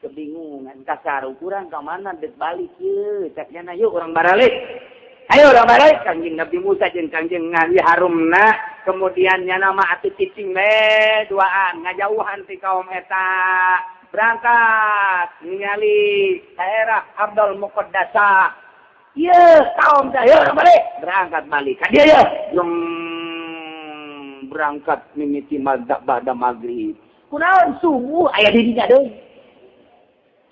Kebingungan kasar ukuran ka mana dek balik ye, caknya yuk orang baralik. Ayo orang balik Kanjeng Nabi Musa jeung Kanjeng Nabi Harumna, kemudian nama atuh cicing duaan ngajauhan ti kaum eta. Berangkat ningali daerah Abdul Muqaddasa. Iya, kaum dah, ya balik. Berangkat balik. Kan dia ya. Berangkat mimiti mazhab pada maghrib. Kunaon subuh aya di dinya deui.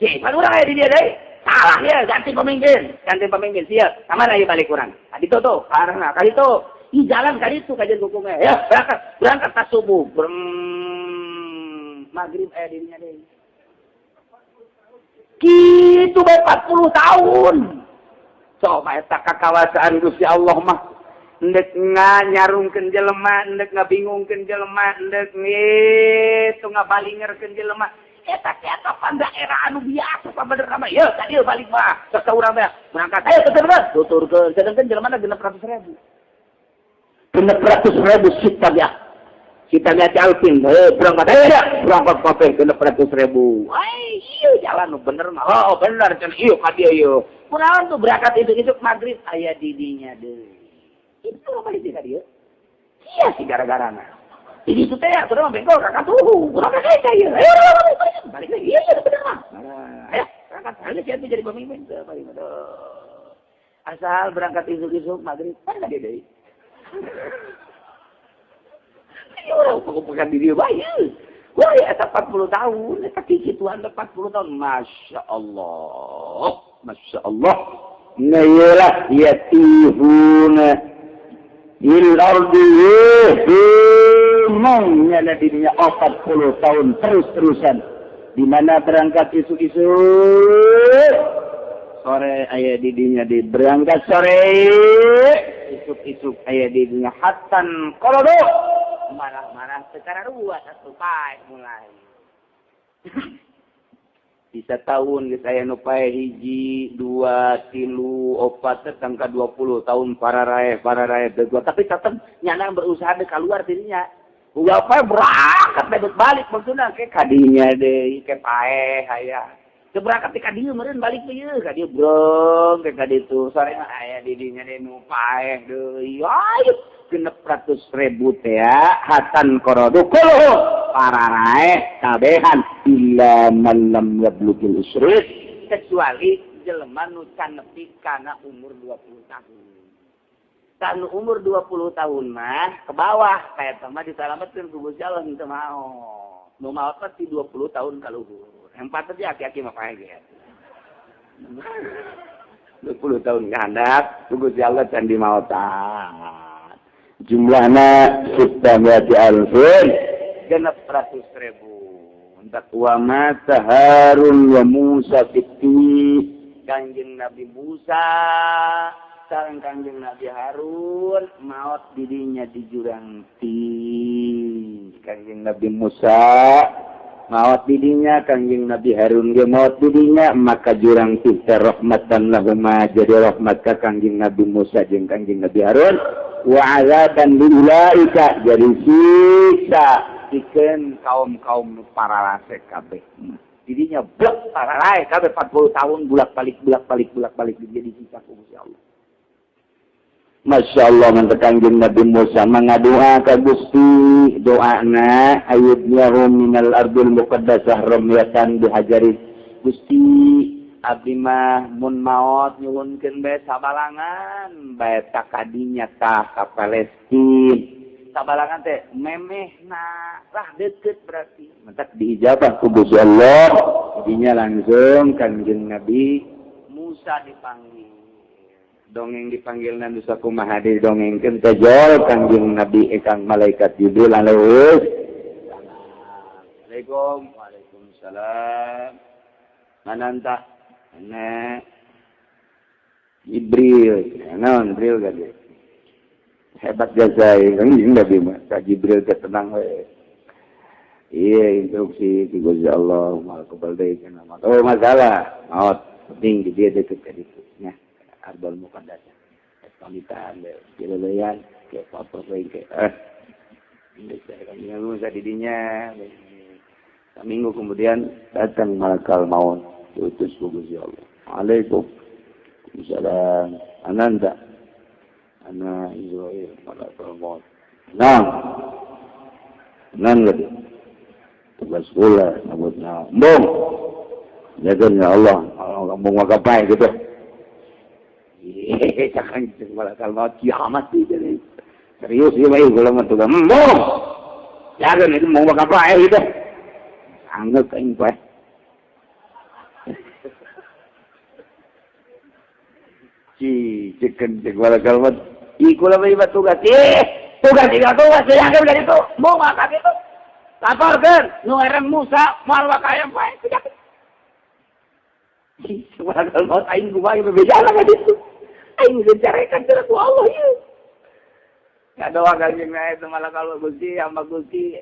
Cek, pan urang aya di dia deui. Salah ya, ganti pemimpin. Ganti pemimpin siap. Kamana ieu balik urang? Adi tuh, karena kali itu. Ih jalan kali itu kajian hukumnya. Ya, berangkat pas subuh. Maghrib aya di dinya deui. Kitu bae 40 tahun. Coba eta kakawasaan Gusti Allah mah endek nganyarungkeun jelema, endek ngabingungkeun jelema, endek itu ngabalingerkeun jelema. Eta kapan daerah anu biasa sabenerna mah. Ye, tadi balik mah. Sok urang teh berangkat ayo tuturkeun. Sedengkeun jelema 600.000. 600.000 kita lihat Alvin, berangkat aja ya, berangkat pakai 600.000. Wah, iya jalan bener mah. Oh bener, can iyo kadia iyo. Kurang tuh berangkat itu maghrib aya didinya deh. Itu apa di dia? Iya sih gara-gara nah. Ini itu teh sudah membengkol kakak tuh, kurang kayak ya. Ayo balik lagi, iya bener mah. Ayo berangkat aja siapa jadi pemimpin balik asal berangkat isuk-isuk maghrib, kan dia deh. Orang pengumpulkan diri baik. Wah, ya, 40 tahun. Eta kikituan 40 tahun. Masya Allah. Masya Allah. Ngayalah yatihuna. Il-ardi yehumangnya na dirinya 40 tahun. Terus-terusan. Di mana berangkat isuk-isuk. Sore ayah didinya di berangkat sore. Isuk-isuk ayah didinya. Hatan kolodo. Marah-marah secara ruas atau pae mulai. Bisa tahun geus aya nu pae 1, 2, 3, 4 tangka 20 tahun para rae degua tapi tetep nyana berusaha de keluar dirinya. Uga pae berangkat bebet balik maksudna ke kadinya deui ke pae aya. Teu berangkat ka dieu meureun balik teh ieu ka dieu brong ke ka ditu sore aya di dinya de nu pae deui. Ayo 600.000 teh ya hatan korodu kuluh para rae kabehan illa man lam yablugil usrit kecuali jelema nu can nepi kana umur 20 tahun. Kan umur 20 tahun mah ke bawah kayak mah disalametkeun ku Gusti Allah teu mau. Nu maot mah ti 20 tahun ka luhur. Empat teh aki-aki mah pae ge. 20 tahun ka handap ku Gusti Allah can dimaotan. Jumlahnya kita berarti alfin 600.000. Untuk wama Harun wa Musa fiti Kanjeng Nabi Musa sareng Kanjeng Nabi Harun maot dirinya di jurang ti. Kanjeng Nabi Musa maot dirinya, Kanjeng Nabi Harun ge maot dirinya, maka jurang ti rahmatan lahuma jadi rahmat ka Kanjeng Nabi Musa jeung Kanjeng Nabi Harun. Wa azaban liulaika jadi siksa ikeun kaum-kaum para lasek kabeh. Dirinya blek paralai kabeh 40 tahun bulak-balik jadi sikap Gusti Allah. Masya Allah mentekanjeng Nabi Musa mengadua ka Gusti doana ayyubniyahum minal ardil muqaddasah ramyatan bihajarin. Gusti abdi mah mun maot nyuwunkeun bae sabalangan bae ka kadinya tah ka Palestina. Sabalangan teh memehna lah deukeut berarti. Mentak diijabah ku Gusti Allah. Jadinya langsung kanjeng Nabi Musa dipanggil. Dongeng dipanggil nanti sakumaha didongengkeun teh jol kanjeng Nabi ekang malaikat Jibril alaihi Assalamualaikum. Waalaikumsalam. Mananta ana Jibril. Naon Jibril gade. Hebat jasa kanjeng Nabi mah ka Jibril teh tenang we. Iya instruksi ti Gusti Allah mal kubal deui kana. Oh masalah. Maot penting di dia deket ka ditu nya. Ardal Muqaddasah. Pamitan dileleyan ke foto ke yang Musa didinya. Seminggu kemudian datang malaikat maut diutus ku Gusti Allah. Waalaikumsalam. Ananda ana Israil malaikat maut. Nah. Nan lagi. Tugas kula nabutna. Mbong. Jagain ya Allah. Allah kamu ngapain gitu. Jangan malaikat maut kiamat ini. Serius ya baik kalau mah tuh. Jangan itu mau apa gitu. Anggap kain kuat. Cekan cek malaikat maut. Iku lah baik tugas. Tugas saya anggap dari itu. Mau makan itu. Laporkan. Nueran Musa mal wakayam baik. Malaikat maut aing kumaha berbeda lah gitu. Aing dicarekan cara ku Allah ya. Ngadoa kanjeng itu malah kalau Gusti sama Gusti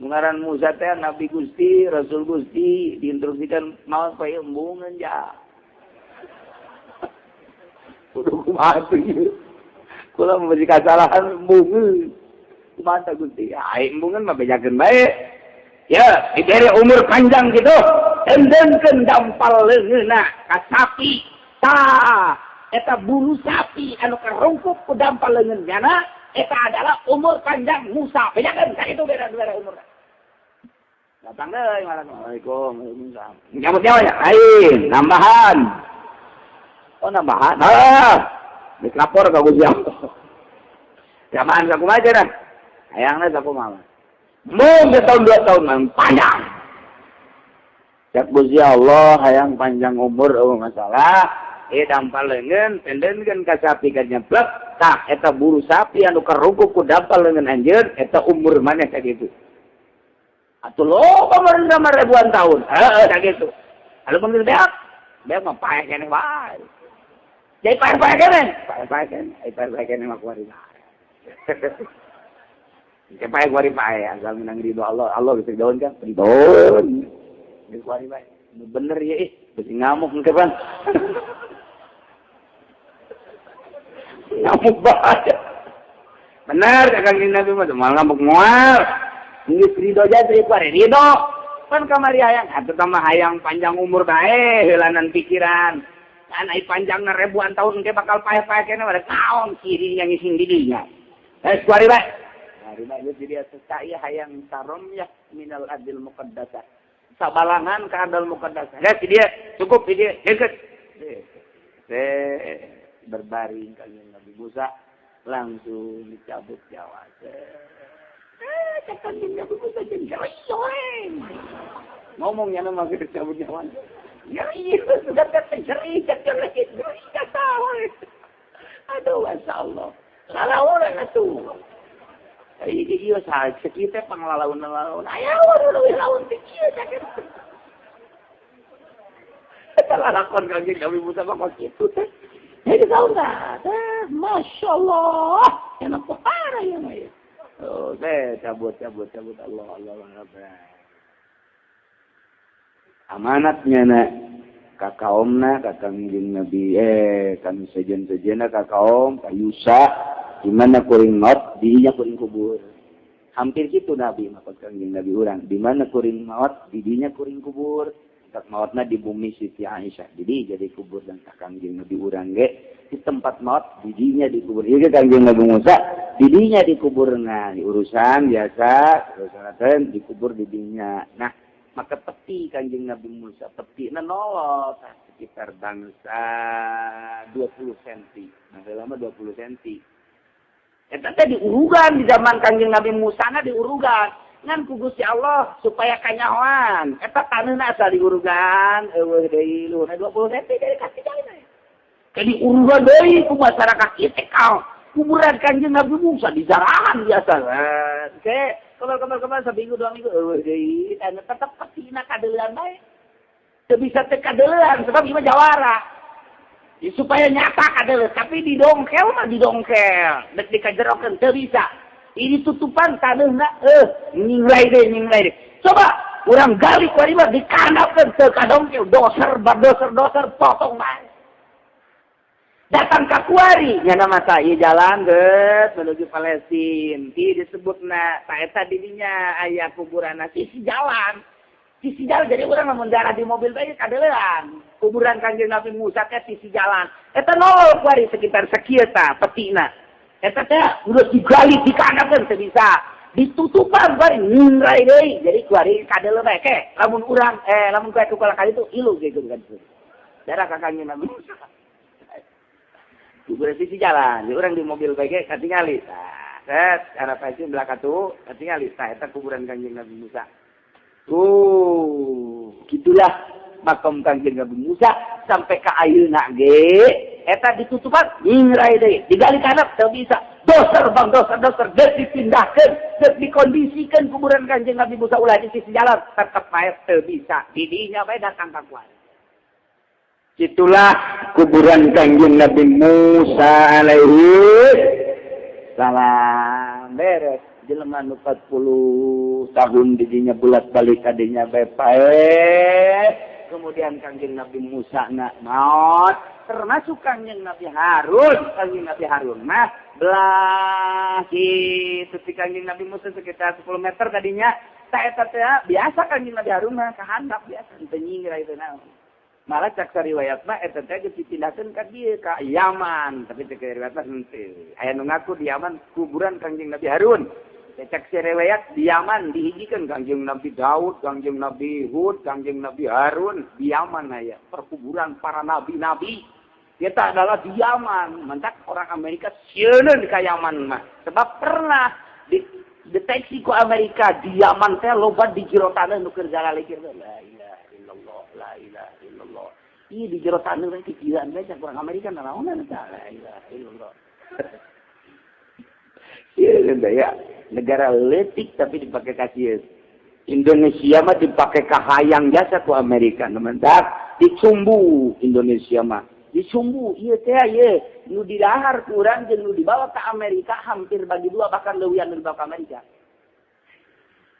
ngaran Musa teh Nabi Gusti, Rasul Gusti diinstruksikan mau pae embungeun ja. Kudu kumaha tuh. Kula memberi kesalahan embungeun. Kumaha Gusti? Ai embungeun mah bejakeun bae. Ya, diberi umur panjang gitu. Endengkeun dampal leungeunna ka sapi. Tah eta bulu sapi anu karungkuk ku dampal leungeunna eta adalah umur panjang Musa. Bedakeun ka itu beda-beda umur. Datang deui Assalamualaikum. Waalaikumsalam. Nyamut-nyamut ya lain, nambahan. Oh nambahan. Diklapor ka Gusti Allah. Jamaan ka kumaha cenah? Hayangna sakumaha. Mun tahun 2 tahun mah panjang. Cak Gusti Allah hayang panjang umur masalah. Dampal leungeun pendenkeun ka sapi ka nyeblek tah eta buru sapi anu karungkuk ku dampal leungeun anjeun eta umur maneh kagitu atuh loba meureun mah ribuan tahun kagitu anu mun beak mah pae keneh wae jadi pae keneh mah kuari bae pae kuari bae asal menang ridho Allah bisa daun kan ridhoon geus kuari bae bener ya geus ngamuk engke pan ngamuk banget. Benar kakak Nabi mah malah ngamuk moal. Geus ridho jadi pare ridho. Kan kamari hayang atuh tah hayang panjang umur bae heulanan pikiran. Kan ai panjangna ribuan tahun ge bakal pae-pae keneh ada kaon kiri yang ngising di dinya. Kuari bae. Kuari bae geus dia saya hayang sarom ya minal adil muqaddasah. Sabalangan ka adil muqaddasah. Ya dia cukup dia deket. Berbaring kanjeng Nabi Musa langsung dicabut nyawa. Kanjeng Nabi Musa jeung ngomongnya nama kita cabut nyawa. Ya iya sudah terjerit terjerit kata. Aduh masyaallah. Salah orang atuh. Iya saja kita panglalaun-lalaun. Ayo lawan kecil sakit. Salah lakon kanjeng Nabi Musa kok kitu teh. Jadi tahu nggak? Masya Allah, enak parah ya Maya. Oh, cabut Allah. Amanatnya nak kakaomna kakang Nabi kami sejen-sejena kakaom kayusa di mana kuring not dinya kuring kubur. Hampir situ Nabi maksud kanjeng Nabi urang. Di mana kuring maut, didinya kuring kubur. Tak mautna di bumi Siti Aisyah. Jadi kubur dan kanjeng Nabi urang ge di tempat maut didinya dikubur. Ieu kanjeng Nabi Musa didinya dikuburna. Di urusan biasa, urusan dikubur didinya. Nah, maka peti kanjeng Nabi Musa, peti nolot sekitar bangsa 20 cm. Nah, lama 20 cm. Eta teh diurugan di zaman kanjeng Nabi Musa na diurugan. Ngan ku Gusti Allah supaya kanyahoan. Eta taneuhna asal diurugan eueuh deui luhurna 20 cm dari kaki jalan. Ke diurugan deui ku masyarakat ieu teh kuburan kanjeng Nabi Musa dijarahan biasa. Ke kabar seminggu 2 minggu eueuh deui anu tetep patina kadeulean bae. Teu bisa teh kadeulean sebab ieu mah jawara. Ya, supaya nyata kadeuleun tapi didongkel mah didongkel. Dek dikajerokeun teu bisa. Ini tutupan tanahna ningrai deh. Coba urang gali ku ari mah dikanapkeun teu kadongkel doser potong bae. Datang ka kuari nya masa ieu jalan geus menuju Palestina. Ti disebutna ta eta di dinya aya kuburanna sisi jalan. Sisi jalan jadi urang lamun darah di mobil bae kadeulean. Kuburan Kanjeng Nabi Musa teh sisi jalan. Eta nolol kuari sekitar sakieu ta petina. Eta teh udah digali dikanakeun teu bisa. Ditutupan bari ningrai deui. Jadi kuari kadeuleun bae ke lamun urang lamun kuat kala kali itu ilu gitu kan. Darah ka Kanjeng Nabi Musa. Kuburan sisi jalan, jadi urang di mobil bae ge katingali. Tah, arah pacing belakang tuh katingali tah eta kuburan Kanjeng Nabi Musa. Gitulah makam Kanjeng Nabi Musa sampai ke ayeuna ge eta ditutupan ningrai deui digali kana teu bisa doser geus dipindahkeun geus dikondisikeun kuburan Kanjeng Nabi Musa ulah di sisi jalan tetep bae teu bisa didinya bae datang ka kuat. Itulah kuburan Kanjeng Nabi Musa alaihi salam beres jelema nu 40 tahun didinya bulat-balik kadinya bae pae. Kemudian Kanjeng Nabi Musa nak maut, termasuk Kanjeng Nabi Harun mah belah kitu si Kanjeng Nabi Musa sekitar 10 meter tadinya ta eta teh biasa Kanjeng Nabi Harun mah kahandap biasa teu nyinggra itu naon. Malah cak riwayat mah eta teh geus dipindahkeun ka dieu ka Yaman, tapi cak riwayat mah henteu. Aya nu ngaku di Yaman kuburan Kanjeng Nabi Harun. Cek riwayat di Yaman dihijikeun Kanjeng Nabi Daud, Kanjeng Nabi Hud, Kanjeng Nabi Harun di Yaman aya perkuburan para nabi-nabi. Kita adalah di Yaman. Mentak orang Amerika sieun ka Yaman mah. Sebab pernah dideteksi ku Amerika di Yaman teh loba di jero taneuh nu keur jalalikeun. La ilaha illallah. Ih di jero taneuh teh pikiran bae orang Amerika naon eta la ilaha illallah. Iya, ya. Negara letik tapi dipakai kasius. Indonesia mah dipakai kahayang jasa ku Amerika. Nementak dicumbu Indonesia mah. Dicumbu, iya teh ieu. Nu didahar kurang jeung nu dibawa ke Amerika hampir bagi dua bahkan leuwian nu dibawa ke Amerika.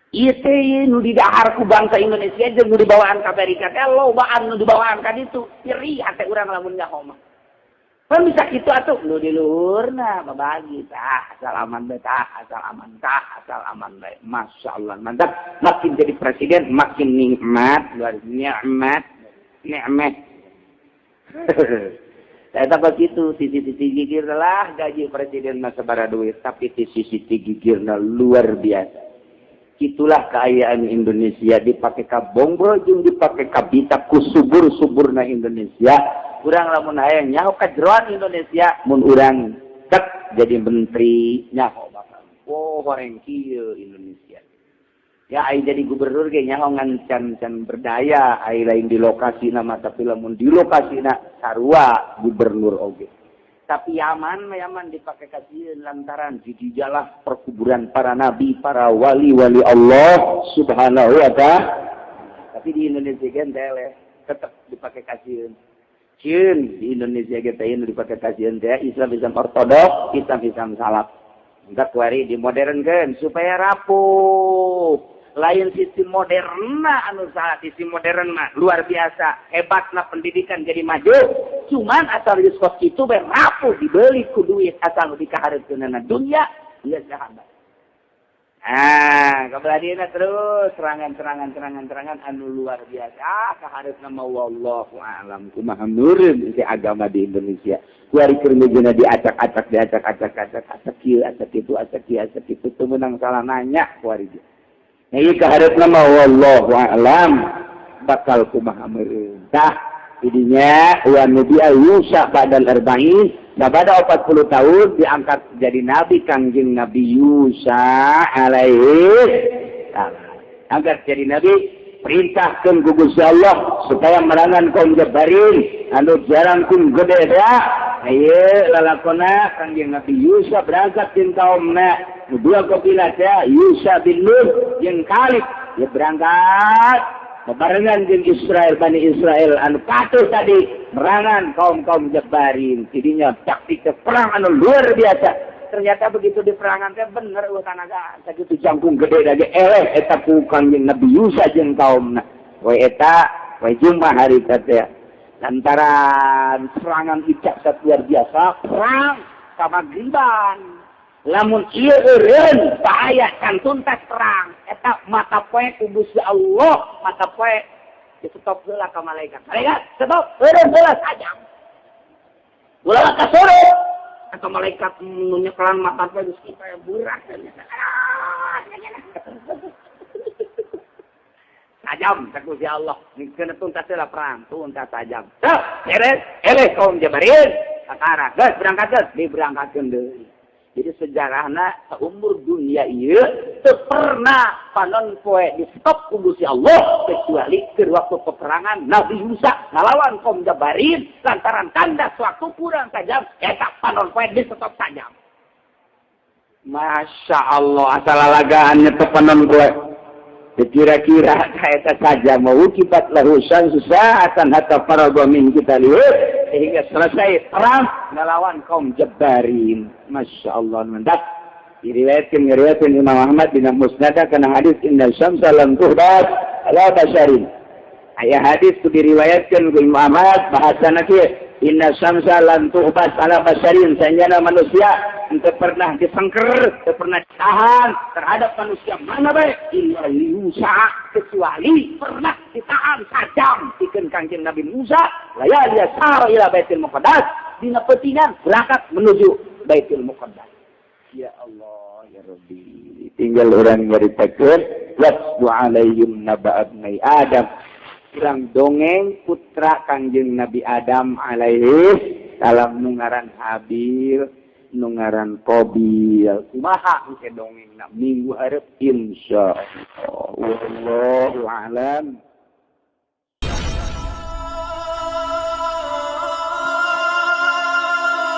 Iya teh nu didahar ku bangsa Indonesia jeung nu dibawaan ke Amerika teh lobaan nu dibawaan ka ditu. Iri hate urang lamun nyaho mah. Kan bisa gitu atuh nu di luhurna babagi tah asal aman bae asal aman bae masyaallah mantap makin jadi presiden makin nikmat luar nikmat eta begitu sisi gigir lah gaji presiden mah sabaraha duit tapi sisi gigirna luar biasa. Itulah keayaan Indonesia dipakai ka bonggol jeung dipakai ka bita ku subur-suburna Indonesia. Urang lamun hayang nyaho ka jeroan Indonesia mun urang cek jadi menteri nyaho bakal. Oh horeng kieu Indonesia. Ya ai jadi gubernur ge nyaho ngan can berdaya ai lain di lokasina mah tapi lamun di lokasina sarua gubernur oge. Tapi Yaman dipakai kasieun lantaran didijalah perkuburan para nabi, para wali-wali Allah Subhanahu wa ta'ala. Tapi di Indonesia kan tetap dipakai kasieun. Cieun di Indonesia kita ini dipakai kajian teh Islam ortodoks, Islam salaf. Enggak kuari dimodernkeun supaya rapuh. Lain sistem modern anu salah sistem modern mah luar biasa hebatna pendidikan jadi maju. Cuman asal di sekolah itu rapuh dibeli ku duit asal dikahareukeunna dunia ieu sahabat. Kebeladina terus serangan anu luar biasa. Kaharep nama wallahu a'lam. Kumaha nurun si agama di Indonesia. Kuari kermejana diacak-acak kieu, acak itu teu meunang salah nanya kuari. Ieu kaharep nama wallahu a'lam bakal kumaha meureun. Tah idinya wa nabi Yusa badal arba'in. Pada 40 tahun diangkat jadi nabi Kangjeng Nabi Yusa alaihi salam. Angkat jadi nabi, perintahkeun ku Gusti Allah supaya merangan kaum Jabarin anu jarang kun gede da. Ieu lalakonna Kangjeng Nabi Yusa berangkat jeung kaumna. Dua kabilah teh Yusa bin Nun jeung Kalib. Dia berangkat bebarengan dengan Israel, Bani Israel anu patuh tadi merangan kaum-kaum Jabarin. Jadinya taktik perang anu luar biasa. Ternyata begitu di perangan teh bener tanaga sakitu jangkung gede lagi eleh eta ku Kangjeng Nabi Yusa jeung kaumna. We eta we jumpah hari teh lantaran serangan icak luar biasa, perang kamagriban. Lamun ieu eureun bahaya can tuntas perang eta mata poe ku Gusti Allah, mata poe di-stop heula ka malaikat. Malaikat, stop, eureun heula sajam. Ulah ka sore. Eta malaikat nu nyekelan mata poe geus kieu burak. Sajam ka Gusti Allah, ningkeun tuntas heula perang, tuntas sajam. Beres, eleh kaum Jabarin, sakara. Geus berangkat geus, diberangkatkeun deui. Jadi sejarahna seumur dunia ieu teu pernah panon poe di stop ku Gusti Allah kecuali keur waktu peperangan Nabi Musa ngalawan kaum Jabarin lantaran tanda suatu kurang tajam eta panon poe di stop tajam. Masya Allah asal alagaannya teu panon poe. Kira-kira eta saja mau kibat lahu susah asan hatta faragha min kita lihat sehingga selesai perang melawan kaum Jabarin. Masya Allah mendak. Diriwayatkan Imam Ahmad bin Musnad kana hadis inna syamsa lam tuhbat ala basharin. Aya hadis tu diriwayatkan ku Imam Ahmad bahasana kieu inna syamsa lam tuhbat ala basharin sanjana manusia teu pernah disengker, teu pernah ditahan terhadap manusia mana bae illa Musa kecuali pernah ditahan sajam pikeun Kangjeng Nabi Musa layali sar ila Baitul Muqaddas dina peutingan berangkat menuju Baitul Muqaddas. Ya Allah ya Rabbi tinggal orang nyaritakeun wasbu alaihim naba abnai Adam urang dongeng putra Kangjeng Nabi Adam alaihi salam nungaran Habil nungaran Qabil kumaha engke dongengna minggu hareup insyaallah wallahu a'lam.